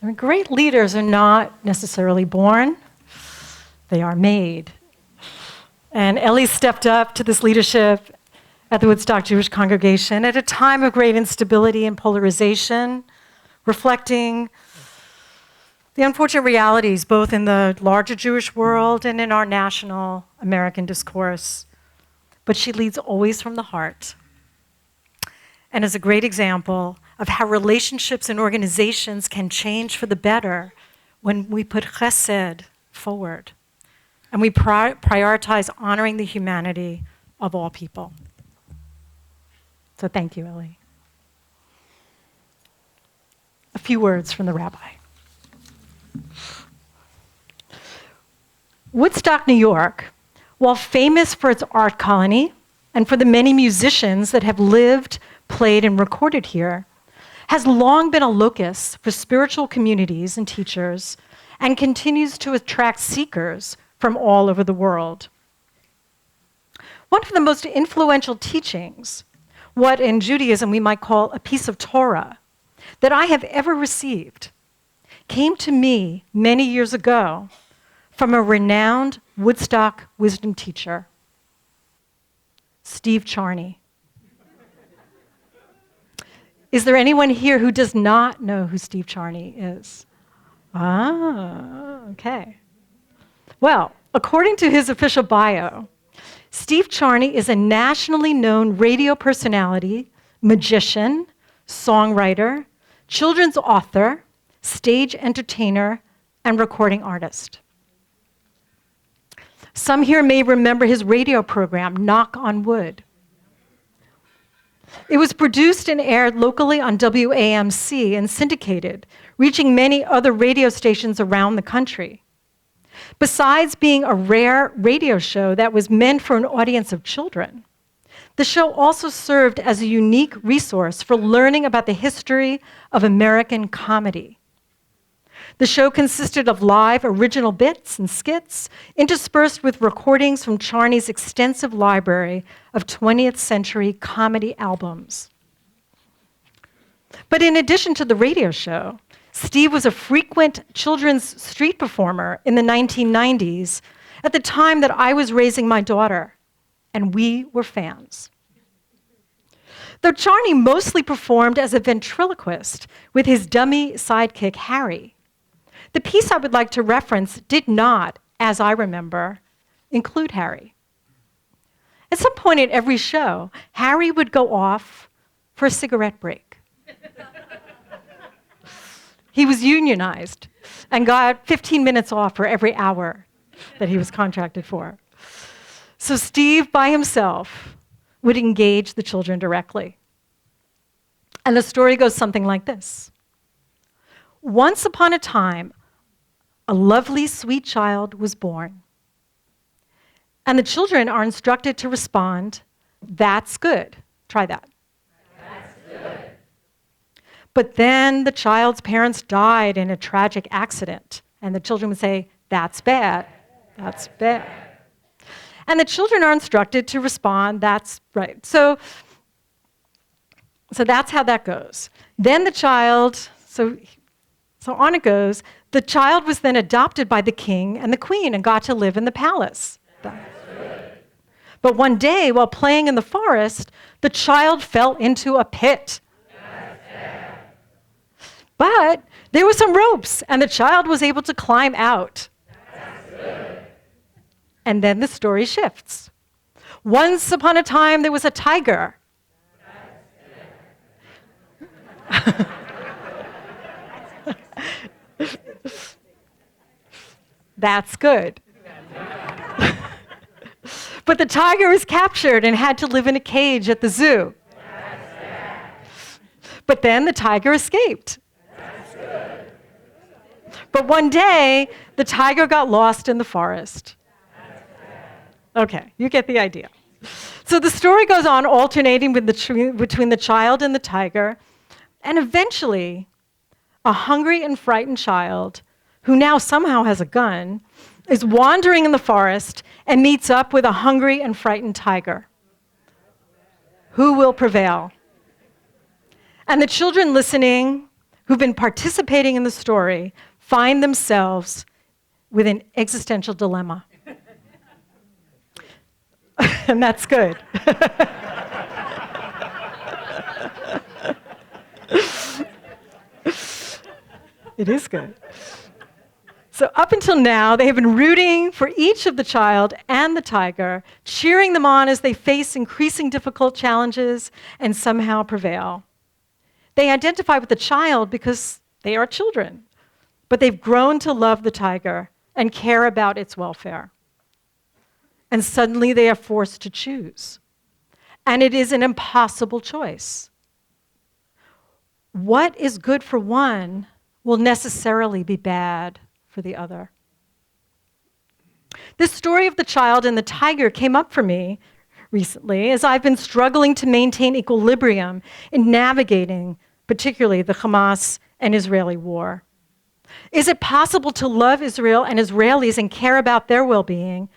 I mean, great leaders are not necessarily born, they are made. And Ellie stepped up to this leadership at the Woodstock Jewish congregation at a time of great instability and polarization, reflecting the unfortunate realities both in the larger Jewish world and in our national American discourse. But she leads always from the heart and is a great example of how relationships and organizations can change for the better when we put chesed forward and we prioritize honoring the humanity of all people. So thank you, Ellie. A few words from the rabbi. Woodstock, New York, while famous for its art colony and for the many musicians that have lived, played, and recorded here, has long been a locus for spiritual communities and teachers and continues to attract seekers from all over the world. One of the most influential teachings, what in Judaism we might call a piece of Torah, that I have ever received, came to me many years ago from a renowned Woodstock wisdom teacher, Steve Charney. Is there anyone here who does not know who Steve Charney is? Ah, okay. Well, according to his official bio, Steve Charney is a nationally known radio personality, magician, songwriter, children's author, stage entertainer, and recording artist. Some here may remember his radio program, Knock on Wood. It was produced and aired locally on WAMC and syndicated, reaching many other radio stations around the country. Besides being a rare radio show that was meant for an audience of children, the show also served as a unique resource for learning about the history of American comedy. The show consisted of live original bits and skits interspersed with recordings from Charney's extensive library of 20th century comedy albums. But in addition to the radio show, Steve was a frequent children's street performer in the 1990s at the time that I was raising my daughter, and we were fans. Though Charney mostly performed as a ventriloquist with his dummy sidekick, Harry, the piece I would like to reference did not, as I remember, include Harry. At some point in every show, Harry would go off for a cigarette break. He was unionized and got 15 minutes off for every hour that he was contracted for. So Steve, by himself, would engage the children directly. And the story goes something like this. Once upon a time, a lovely, sweet child was born. And the children are instructed to respond, "That's good." Try that. That's good. But then the child's parents died in a tragic accident. And the children would say, "That's bad. That's bad." And the children are instructed to respond, "That's right." So that's how that goes. Then the child, so on it goes. The child was then adopted by the king and the queen and got to live in the palace. But one day, while playing in the forest, the child fell into a pit. But there were some ropes, and the child was able to climb out. And then the story shifts. Once upon a time, there was a tiger. That's good. But the tiger was captured and had to live in a cage at the zoo. But then the tiger escaped. But one day, the tiger got lost in the forest. Okay, you get the idea. So the story goes on alternating between the child and the tiger, and eventually, a hungry and frightened child, who now somehow has a gun, is wandering in the forest and meets up with a hungry and frightened tiger. Who will prevail? And the children listening who've been participating in the story find themselves with an existential dilemma. And that's good. It is good. So up until now, they have been rooting for each of the child and the tiger, cheering them on as they face increasing difficult challenges and somehow prevail. They identify with the child because they are children, but they've grown to love the tiger and care about its welfare. And suddenly they are forced to choose. And it is an impossible choice. What is good for one will necessarily be bad for the other. This story of the child and the tiger came up for me recently as I've been struggling to maintain equilibrium in navigating particularly the Hamas and Israeli war. Is it possible to love Israel and Israelis and care about their well-being,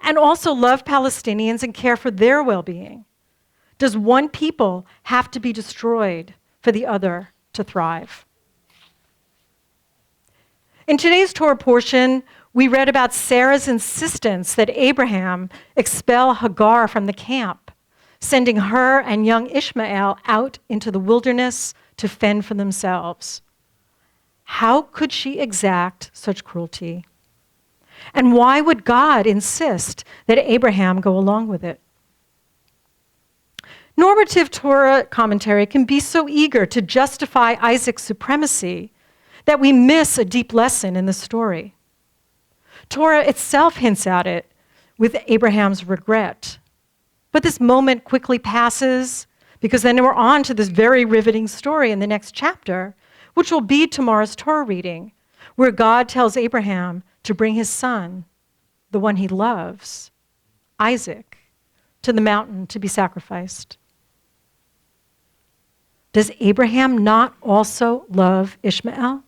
and also love Palestinians and care for their well-being? Does one people have to be destroyed for the other to thrive? In today's Torah portion, we read about Sarah's insistence that Abraham expel Hagar from the camp, sending her and young Ishmael out into the wilderness to fend for themselves. How could she exact such cruelty? And why would God insist that Abraham go along with it? Normative Torah commentary can be so eager to justify Isaac's supremacy that we miss a deep lesson in the story. Torah itself hints at it with Abraham's regret. But this moment quickly passes because then we're on to this very riveting story in the next chapter, which will be tomorrow's Torah reading, where God tells Abraham to bring his son, the one he loves, Isaac, to the mountain to be sacrificed. Does Abraham not also love Ishmael?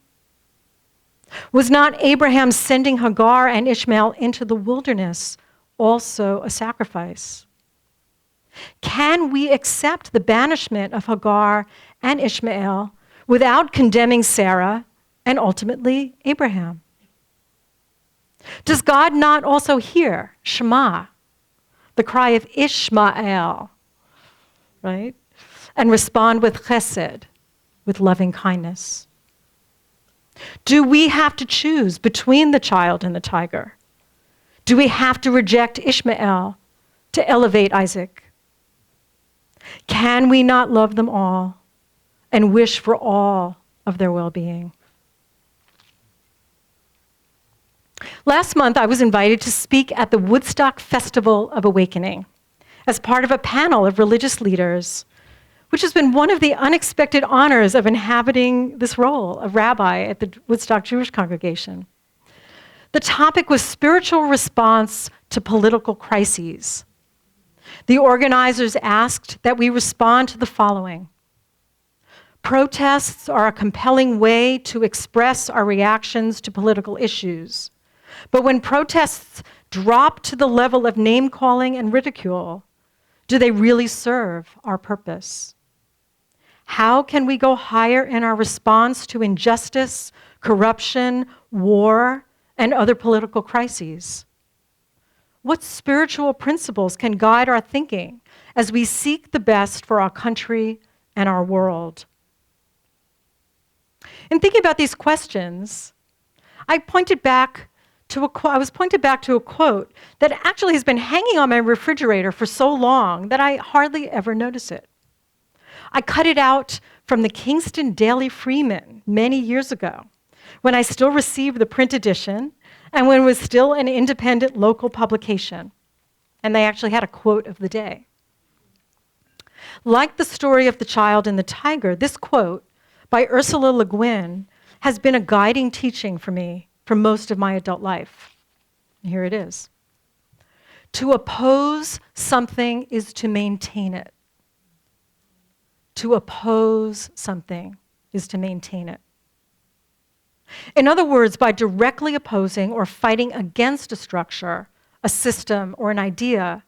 Was not Abraham sending Hagar and Ishmael into the wilderness also a sacrifice? Can we accept the banishment of Hagar and Ishmael without condemning Sarah and ultimately Abraham? Does God not also hear Shema, the cry of Ishmael, right? And respond with chesed, with loving kindness? Do we have to choose between the child and the tiger? Do we have to reject Ishmael to elevate Isaac? Can we not love them all and wish for all of their well-being? Last month, I was invited to speak at the Woodstock Festival of Awakening as part of a panel of religious leaders, which has been one of the unexpected honors of inhabiting this role of rabbi at the Woodstock Jewish congregation. The topic was spiritual response to political crises. The organizers asked that we respond to the following. Protests are a compelling way to express our reactions to political issues. But when protests drop to the level of name-calling and ridicule, do they really serve our purpose? How can we go higher in our response to injustice, corruption, war, and other political crises? What spiritual principles can guide our thinking as we seek the best for our country and our world? In thinking about these questions, I was pointed back to a quote that actually has been hanging on my refrigerator for so long that I hardly ever notice it. I cut it out from the Kingston Daily Freeman many years ago, when I still received the print edition and when it was still an independent local publication. And they actually had a quote of the day. Like the story of the child and the tiger, this quote by Ursula Le Guin has been a guiding teaching for me for most of my adult life. Here it is. To oppose something is to maintain it. To oppose something is to maintain it. In other words, by directly opposing or fighting against a structure, a system, or an idea,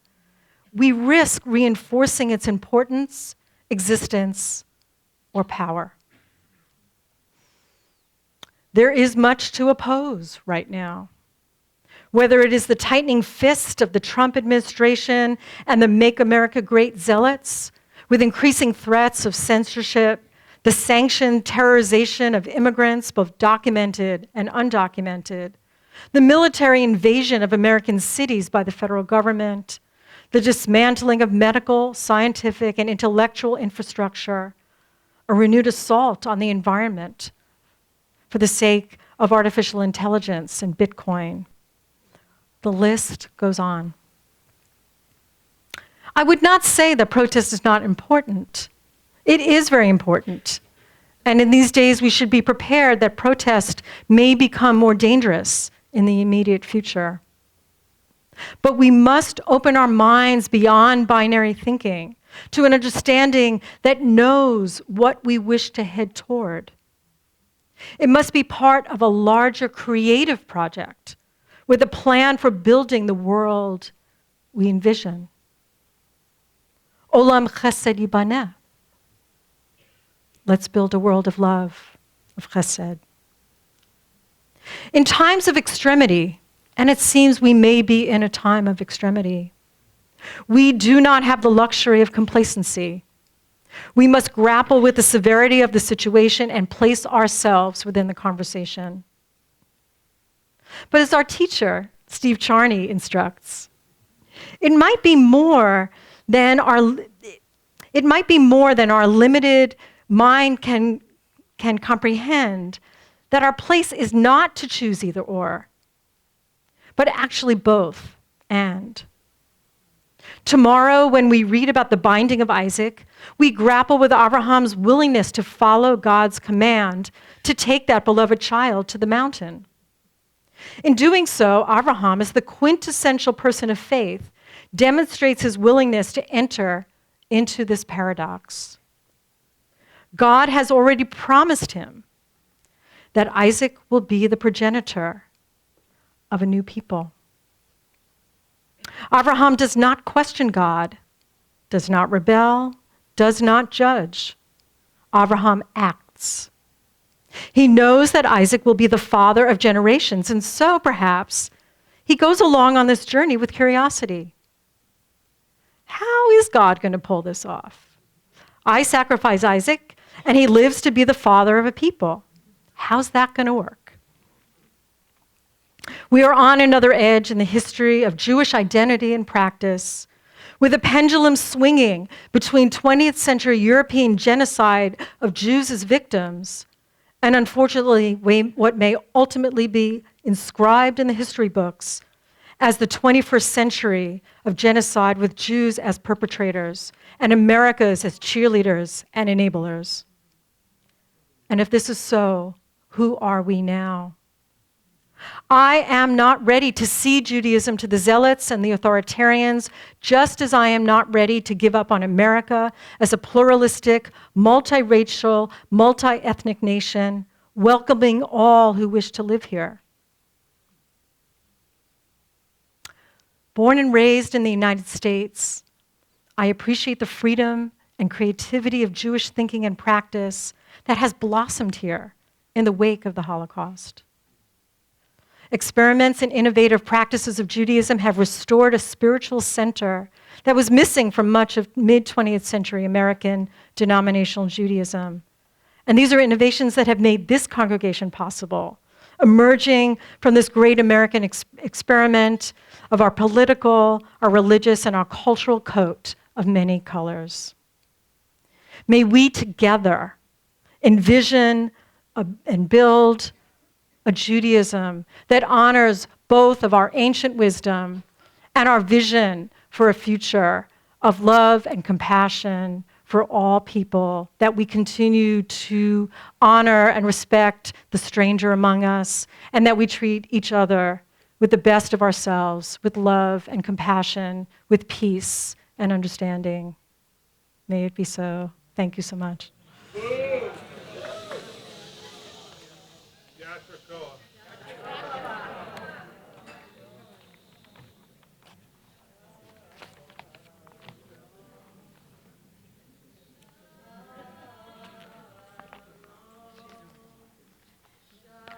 we risk reinforcing its importance, existence, or power. There is much to oppose right now. Whether it is the tightening fist of the Trump administration and the Make America Great zealots, with increasing threats of censorship, the sanctioned terrorization of immigrants, both documented and undocumented, the military invasion of American cities by the federal government, the dismantling of medical, scientific, and intellectual infrastructure, a renewed assault on the environment for the sake of artificial intelligence and Bitcoin. The list goes on. I would not say that protest is not important. It is very important. And in these days, we should be prepared that protest may become more dangerous in the immediate future. But we must open our minds beyond binary thinking to an understanding that knows what we wish to head toward. It must be part of a larger creative project with a plan for building the world we envision. Olam chesed yibaneh. Let's build a world of love, of chesed. In times of extremity, and it seems we may be in a time of extremity, we do not have the luxury of complacency. We must grapple with the severity of the situation and place ourselves within the conversation. But as our teacher, Steve Charney, instructs, it might be more than our limited mind can comprehend, that our place is not to choose either or, but actually both and. Tomorrow, when we read about the binding of Isaac, we grapple with Abraham's willingness to follow God's command to take that beloved child to the mountain. In doing so, Abraham, as the quintessential person of faith, demonstrates his willingness to enter into this paradox. God has already promised him that Isaac will be the progenitor of a new people. Abraham does not question God, does not rebel, does not judge. Abraham acts. He knows that Isaac will be the father of generations, and so perhaps he goes along on this journey with curiosity. How is God going to pull this off? I sacrifice Isaac, and he lives to be the father of a people. How's that going to work? We are on another edge in the history of Jewish identity and practice, with a pendulum swinging between 20th century European genocide of Jews as victims and, unfortunately, what may ultimately be inscribed in the history books as the 21st century of genocide with Jews as perpetrators and Americas as cheerleaders and enablers. And if this is so, who are we now? I am not ready to cede Judaism to the zealots and the authoritarians, just as I am not ready to give up on America as a pluralistic, multiracial, multi-ethnic nation, welcoming all who wish to live here. Born and raised in the United States, I appreciate the freedom and creativity of Jewish thinking and practice that has blossomed here in the wake of the Holocaust. Experiments and innovative practices of Judaism have restored a spiritual center that was missing from much of mid-20th century American denominational Judaism. And these are innovations that have made this congregation possible, emerging from this great American experiment of our political, our religious, and our cultural coat of many colors. May we together envision and build a Judaism that honors both of our ancient wisdom and our vision for a future of love and compassion for all people, that we continue to honor and respect the stranger among us, and that we treat each other with the best of ourselves, with love and compassion, with peace and understanding. May it be so. Thank you so much.